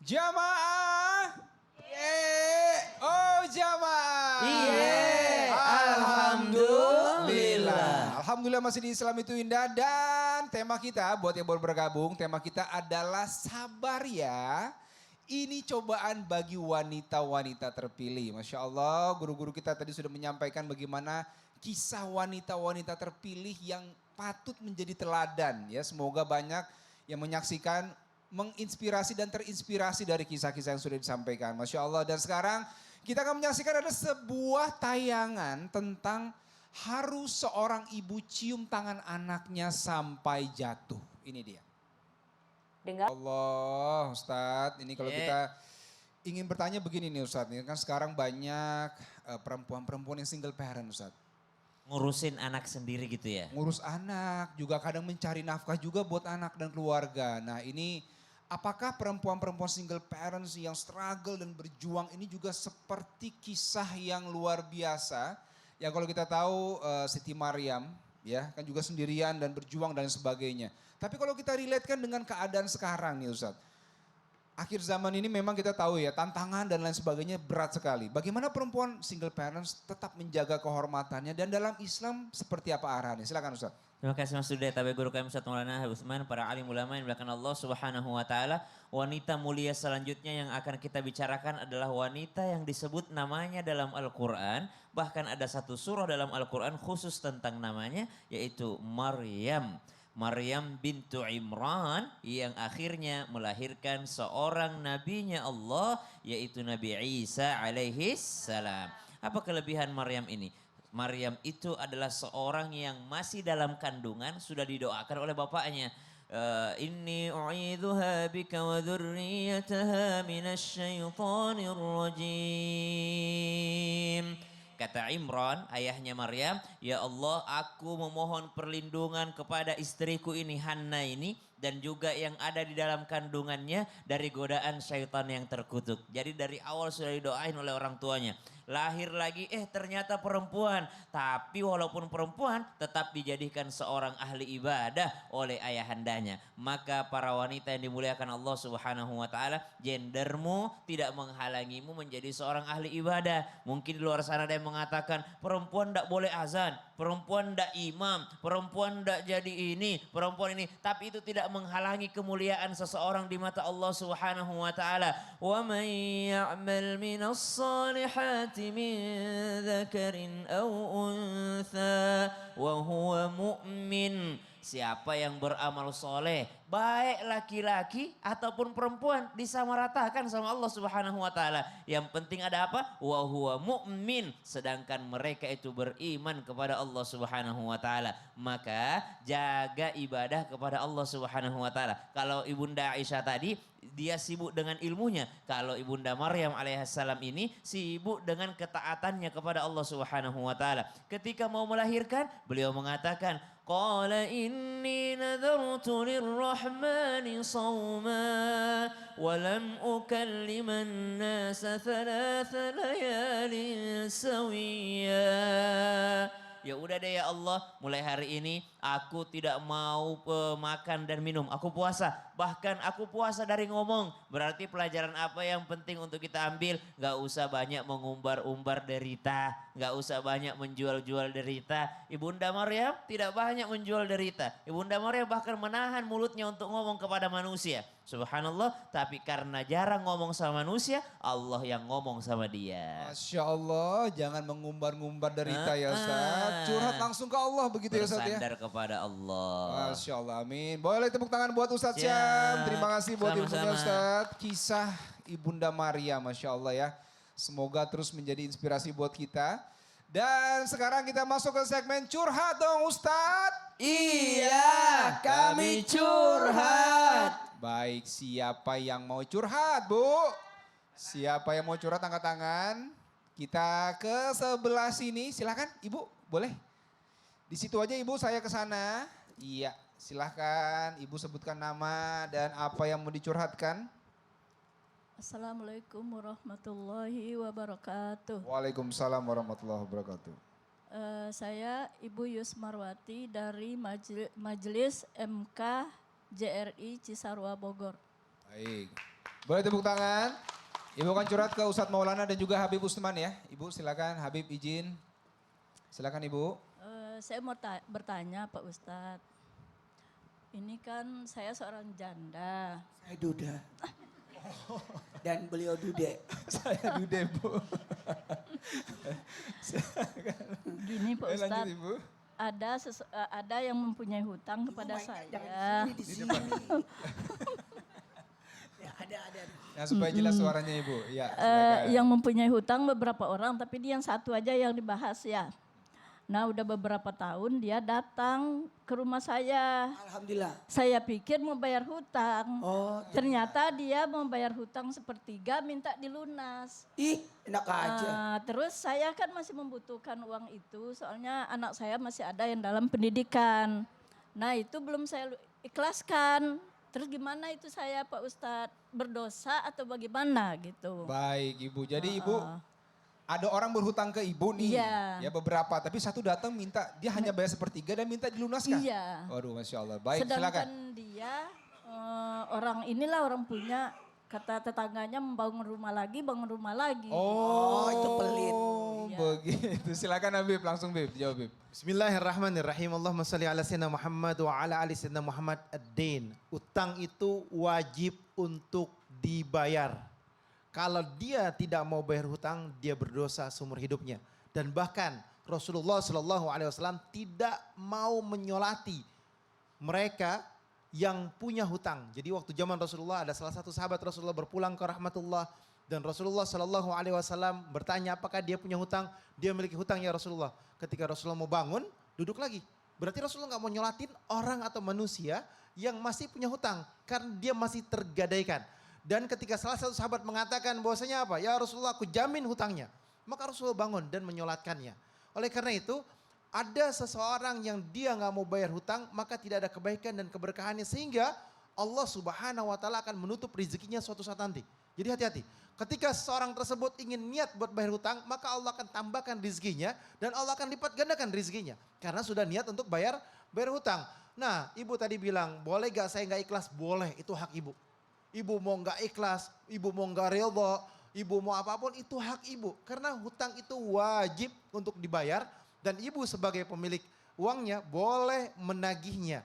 Jamaah. Oh jamaah. Alhamdulillah. Alhamdulillah masih di Islam itu indah dan tema kita buat yang baru bergabung, tema kita adalah sabar ya. Ini cobaan bagi wanita-wanita terpilih. Masya Allah guru-guru kita tadi sudah menyampaikan bagaimana kisah wanita-wanita terpilih yang patut menjadi teladan ya. Semoga banyak yang menyaksikan, menginspirasi dan terinspirasi dari kisah-kisah yang sudah disampaikan. Masya Allah. Dan sekarang kita akan menyaksikan ada sebuah tayangan tentang harus seorang ibu cium tangan anaknya sampai jatuh. Ini dia. Dengar. Allah Ustadz, ini kalau kita ingin bertanya begini nih Ustadz. Ini kan sekarang banyak perempuan-perempuan yang single parent Ustadz. Ngurusin anak sendiri gitu ya? Ngurus anak, juga kadang mencari nafkah juga buat anak dan keluarga. Nah ini apakah perempuan-perempuan single parents yang struggle dan berjuang ini juga seperti kisah yang luar biasa. Ya kalau kita tahu Siti Maryam ya kan juga sendirian dan berjuang dan sebagainya. Tapi kalau kita relatekan dengan keadaan sekarang nih Ustadz. Akhir zaman ini memang kita tahu ya tantangan dan lain sebagainya berat sekali. Bagaimana perempuan single parents tetap menjaga kehormatannya dan dalam Islam seperti apa arahannya? Silakan Ustadz. Terima kasih Mas Dude, tabe guru kami Ustaz Maulana Habib Utsman, para alim ulama yang dimuliakan Allah Subhanahu wa taala. Wanita mulia selanjutnya yang akan kita bicarakan adalah wanita yang disebut namanya dalam Al-Qur'an, bahkan ada satu surah dalam Al-Qur'an khusus tentang namanya yaitu Maryam. Maryam bintu Imran yang akhirnya melahirkan seorang nabinya Allah yaitu Nabi Isa alaihi salam. Apa kelebihan Maryam ini? Maryam itu adalah seorang yang masih dalam kandungan sudah didoakan oleh bapaknya. Inni u'idzuha bika wa dzurriyyataha minasyaitonir rajim. Kata Imran, ayahnya Maryam, ya Allah aku memohon perlindungan kepada istriku ini Hanna ini dan juga yang ada di dalam kandungannya dari godaan syaitan yang terkutuk. Jadi dari awal sudah didoain oleh orang tuanya. Lahir lagi ternyata perempuan. Tapi walaupun perempuan tetap dijadikan seorang ahli ibadah oleh ayahandanya. Maka para wanita yang dimuliakan Allah Subhanahu wa taala, gendermu tidak menghalangimu menjadi seorang ahli ibadah. Mungkin di luar sana ada yang mengatakan perempuan tidak boleh azan, perempuan tidak imam, perempuan tidak jadi ini, perempuan ini. Tapi itu tidak menghalangi kemuliaan seseorang di mata Allah Subhanahu wa taala. Wa man ya'mal minas salihati min dzakarin aw untha wa huwa mu'min. Siapa yang beramal soleh, baik laki-laki ataupun perempuan disamaratakan sama Allah Subhanahu wa taala. Yang penting ada apa? Wa huwa mu'min, sedangkan mereka itu beriman kepada Allah Subhanahu wa taala. Maka jaga ibadah kepada Allah Subhanahu wa taala. Kalau Ibunda Aisyah tadi dia sibuk dengan ilmunya. Kalau Ibunda Maryam alaihissalam ini sibuk dengan ketaatannya kepada Allah Subhanahu wa taala. Ketika mau melahirkan, beliau mengatakan, qala inni nadartu lirrahmani sawma wa lam ukalliman nasa thalatha layalin sawiya. Ya udah deh ya Allah, mulai hari ini aku tidak mau makan dan minum. Aku puasa, bahkan aku puasa dari ngomong. Berarti pelajaran apa yang penting untuk kita ambil? Gak usah banyak mengumbar-umbar derita, gak usah banyak menjual-jual derita. Ibunda Maryam tidak banyak menjual derita. Ibunda Maryam bahkan menahan mulutnya untuk ngomong kepada manusia. Subhanallah, tapi karena jarang ngomong sama manusia, Allah yang ngomong sama dia. Masya Allah, jangan mengumbar-ngumbar derita ya Ustadz. Curhat langsung ke Allah begitu ya Ustadz ya. Bersandar kepada Allah. Masya Allah, amin. Boleh tepuk tangan buat Ustadz Syam. Terima kasih buat ilmunya Ustadz. Kisah Ibunda Maria, Masya Allah ya. Semoga terus menjadi inspirasi buat kita. Dan sekarang kita masuk ke segmen curhat dong Ustadz. Iya, kami curhat. Baik, siapa yang mau curhat Bu? Siapa yang mau curhat angkat tangan. Kita ke sebelah sini, silakan Ibu, boleh. Di situ aja Ibu, saya ke sana. Iya, silahkan Ibu sebutkan nama dan apa yang mau dicurhatkan. Assalamualaikum warahmatullahi wabarakatuh. Waalaikumsalam warahmatullahi wabarakatuh. Saya Ibu Yusmarwati dari Majelis MK JRI Cisarua Bogor. Baik. Boleh tepuk tangan. Ibu akan curhat ke Ustadz Maulana dan juga Habib Usman ya. Ibu silakan, Habib izin. Silakan Ibu. Saya mau bertanya Pak Ustadz. Ini kan saya seorang janda. Saya duda. Dan beliau dude. Saya Dude Bu. Gini Pak Lanjut Ustadz, Ibu. ada yang mempunyai hutang kepada Jangan saya. di sini. Ya, ada. Nah, supaya jelas suaranya Ibu. Ya, Eh, silakan. yang mempunyai hutang beberapa orang, tapi dia yang satu aja yang dibahas ya. Nah udah beberapa tahun dia datang ke rumah saya. Alhamdulillah. Saya pikir mau bayar hutang. Oh, Ternyata dia mau bayar hutang sepertiga minta dilunas. ih, enak aja. Terus saya kan masih membutuhkan uang itu soalnya anak saya masih ada yang dalam pendidikan. Nah itu belum saya ikhlaskan. Terus gimana itu saya Pak Ustadz berdosa atau bagaimana gitu. Baik Ibu, jadi Ibu ada orang berhutang ke Ibu nih. Iya. Ya beberapa, tapi satu datang minta, dia hanya bayar sepertiga dan minta dilunaskan. Iya. Waduh Masya Allah, baik Sedangkan silakan. dia orang inilah orang punya kata tetangganya membangun rumah lagi, bangun rumah lagi. Oh, itu pelit. Iya. Begitu, silakan Habib, langsung Habib, jawab Habib. Bismillahirrahmanirrahim. Allahumma salli ala sayyidina Muhammad wa ala ali sayyidina Muhammad ad-din. Utang itu wajib untuk dibayar. Kalau dia tidak mau bayar hutang, dia berdosa seumur hidupnya. Dan bahkan Rasulullah SAW tidak mau menyolati mereka yang punya hutang. Jadi waktu zaman Rasulullah ada salah satu sahabat Rasulullah berpulang ke rahmatullah. Dan Rasulullah SAW bertanya apakah dia punya hutang. Dia memiliki hutang ya Rasulullah. Ketika Rasulullah mau bangun, duduk lagi. Berarti Rasulullah gak mau nyolatin orang atau manusia yang masih punya hutang. Karena dia masih tergadaikan. Dan ketika salah satu sahabat mengatakan bahwasanya apa? Ya Rasulullah aku jamin hutangnya. Maka Rasulullah bangun dan menyolatkannya. Oleh karena itu ada seseorang yang dia gak mau bayar hutang maka tidak ada kebaikan dan keberkahannya. Sehingga Allah Subhanahu wa ta'ala akan menutup rezekinya suatu saat nanti. Jadi hati-hati. Ketika seseorang tersebut ingin niat buat bayar hutang maka Allah akan tambahkan rezekinya. Dan Allah akan lipat gandakan rezekinya. Karena sudah niat untuk bayar hutang. Nah ibu tadi bilang boleh gak saya gak ikhlas? Boleh, itu hak ibu. Ibu mau nggak ikhlas, ibu mau nggak ridho, ibu mau apapun itu hak ibu. Karena hutang itu wajib untuk dibayar dan ibu sebagai pemilik uangnya boleh menagihnya.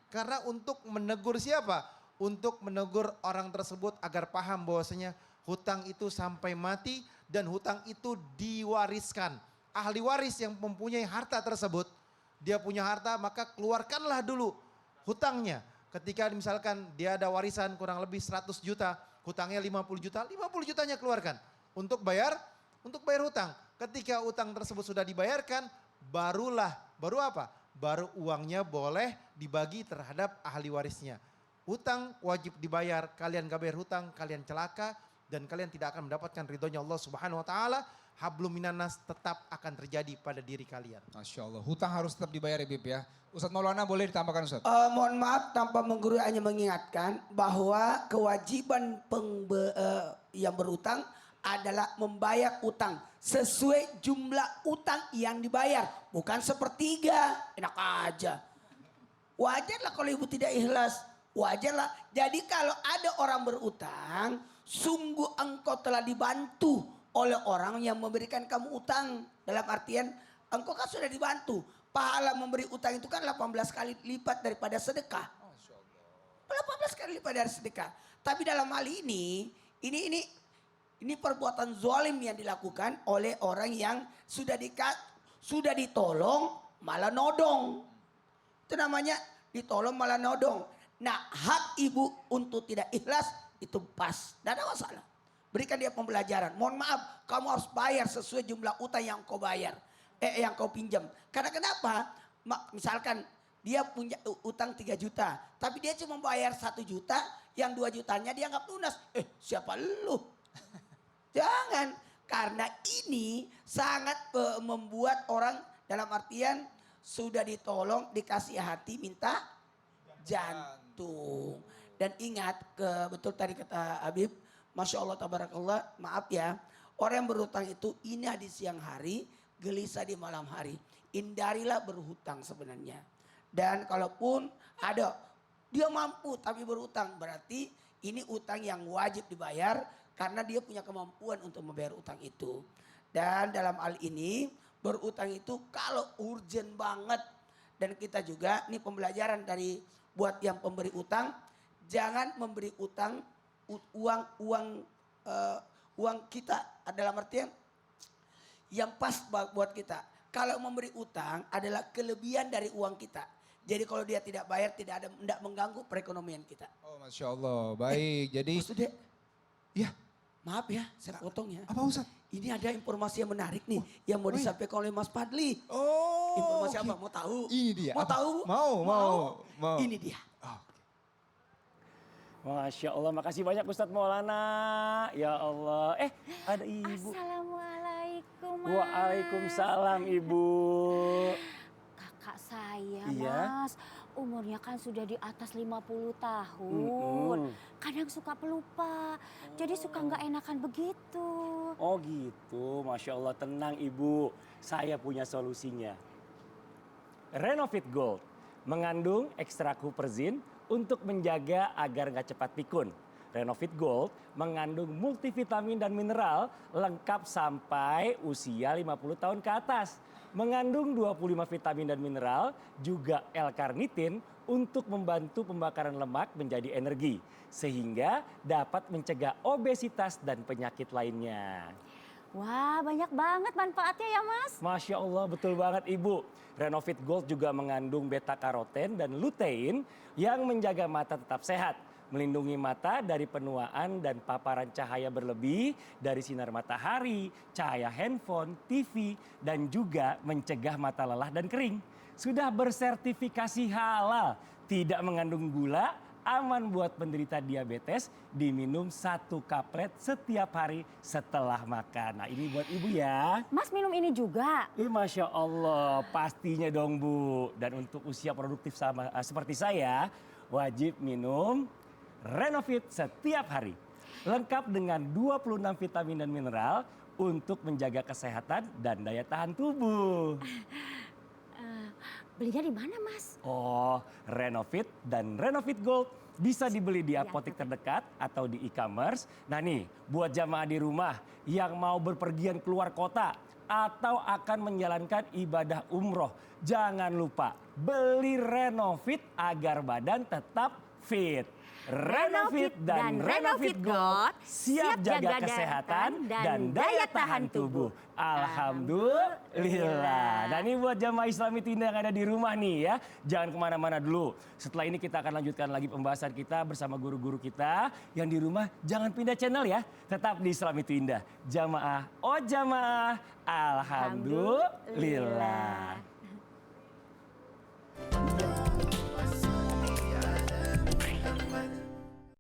Karena untuk menegur siapa? Untuk menegur orang tersebut agar paham bahwasanya hutang itu sampai mati dan hutang itu diwariskan. Ahli waris yang mempunyai harta tersebut, dia punya harta maka keluarkanlah dulu hutangnya. Ketika misalkan dia ada warisan kurang lebih 100 juta, hutangnya 50 juta, 50 jutanya keluarkan untuk bayar hutang. Ketika hutang tersebut sudah dibayarkan, baru apa? Baru uangnya boleh dibagi terhadap ahli warisnya. Hutang wajib dibayar, kalian gak bayar hutang, kalian celaka dan kalian tidak akan mendapatkan ridhonya Allah Subhanahu wa taala. Hablum minanas tetap akan terjadi pada diri kalian. Masya Allah, hutang harus tetap dibayar ya Bib ya. Ustadz Maulana boleh ditambahkan Ustadz? Mohon maaf tanpa menggurui hanya mengingatkan bahwa kewajiban yang berutang adalah membayar utang sesuai jumlah utang yang dibayar. Bukan sepertiga, enak aja. Wajarlah kalau ibu tidak ikhlas, wajarlah. Jadi kalau ada orang berutang, sungguh engkau telah dibantu oleh orang yang memberikan kamu utang. Dalam artian engkau kan sudah dibantu. Pahala memberi utang itu kan 18 kali lipat daripada sedekah. 18 kali lipat dari sedekah. Tapi dalam hal ini perbuatan zalim yang dilakukan oleh orang yang sudah ditolong malah nodong. Itu namanya ditolong malah nodong. Nah hak ibu untuk tidak ikhlas itu pas. Tidak ada masalah. Berikan dia pembelajaran. Mohon maaf, kamu harus bayar sesuai jumlah utang yang kau bayar. Yang kau pinjam. Karena kenapa? Misalkan dia punya utang 3 juta. Tapi dia cuma bayar 1 juta. Yang 2 jutanya dia nggak lunas. Siapa lu? Jangan. Karena ini sangat membuat orang dalam artian sudah ditolong, dikasih hati, minta jantung. Dan ingat, betul tadi kata Habib, Masya Allah tabarakallah, maaf ya. Orang yang berhutang itu indah di siang hari, gelisah di malam hari. Hindarilah berhutang sebenarnya. Dan kalaupun ada, dia mampu tapi berhutang. Berarti Ini utang yang wajib dibayar karena dia punya kemampuan untuk membayar utang itu. Dan dalam hal ini berutang itu kalau urgent banget, dan kita juga ini pembelajaran dari buat yang pemberi utang, jangan memberi utang uang kita, dalam artian yang pas buat kita. Kalau memberi utang adalah kelebihan dari uang kita. Jadi kalau dia tidak bayar tidak mengganggu perekonomian kita. Oh Masya Allah, baik. Jadi, Maksudnya, ya maaf ya saya potong ya. apa Ustaz? Ini ada informasi yang menarik nih yang mau disampaikan oleh Mas Fadli. Oh, Informasi oke. apa? Mau tahu? Ini dia. Mau Apa? tahu? Mau. Ini dia. Oh. Masya Allah, makasih banyak Ustadz Maulana. Ya Allah. Ada ibu. Assalamualaikum, Mas. Waalaikumsalam ibu. Kakak saya, Iya. Mas. Umurnya kan sudah di atas 50 tahun. Kadang suka pelupa. Jadi suka nggak enakan begitu. Oh gitu, Masya Allah, tenang ibu. Saya punya solusinya. Renovit Gold mengandung ekstrak huperzin untuk menjaga agar nggak cepat pikun. Renovit Gold mengandung multivitamin dan mineral lengkap sampai usia 50 tahun ke atas. Mengandung 25 vitamin dan mineral, juga L-karnitin untuk membantu pembakaran lemak menjadi energi. Sehingga dapat mencegah obesitas dan penyakit lainnya. Wah, banyak banget manfaatnya ya, Mas. Masya Allah, betul banget Ibu. Renovit Gold juga mengandung beta-karoten dan lutein yang menjaga mata tetap sehat. Melindungi mata dari penuaan dan paparan cahaya berlebih dari sinar matahari, cahaya handphone, TV, dan juga mencegah mata lelah dan kering. Sudah bersertifikasi halal, tidak mengandung gula, aman buat penderita diabetes, diminum 1 kaplet setiap hari setelah makan. Nah ini buat ibu ya. Mas minum ini juga. Masya Allah, pastinya dong Bu. Dan untuk usia produktif seperti saya, wajib minum Renovit setiap hari. Lengkap dengan 26 vitamin dan mineral untuk menjaga kesehatan dan daya tahan tubuh. Belinya di mana, Mas? Oh, Renovit dan Renovit Gold bisa dibeli di apotek terdekat atau di e-commerce. Nah nih, buat jamaah di rumah yang mau berpergian keluar kota atau akan menjalankan ibadah umroh, jangan lupa beli Renovit agar badan tetap fit. Renovit dan Renovit Gold siap jaga kesehatan dan daya tahan tubuh. Alhamdulillah. Nah ini buat jamaah Islami Tinda yang ada di rumah nih ya. Jangan kemana-mana dulu. Setelah ini kita akan lanjutkan lagi pembahasan kita bersama guru-guru kita. Yang di rumah jangan pindah channel ya. Tetap di Islami Tinda. Jamaah, oh jamaah. Alhamdulillah.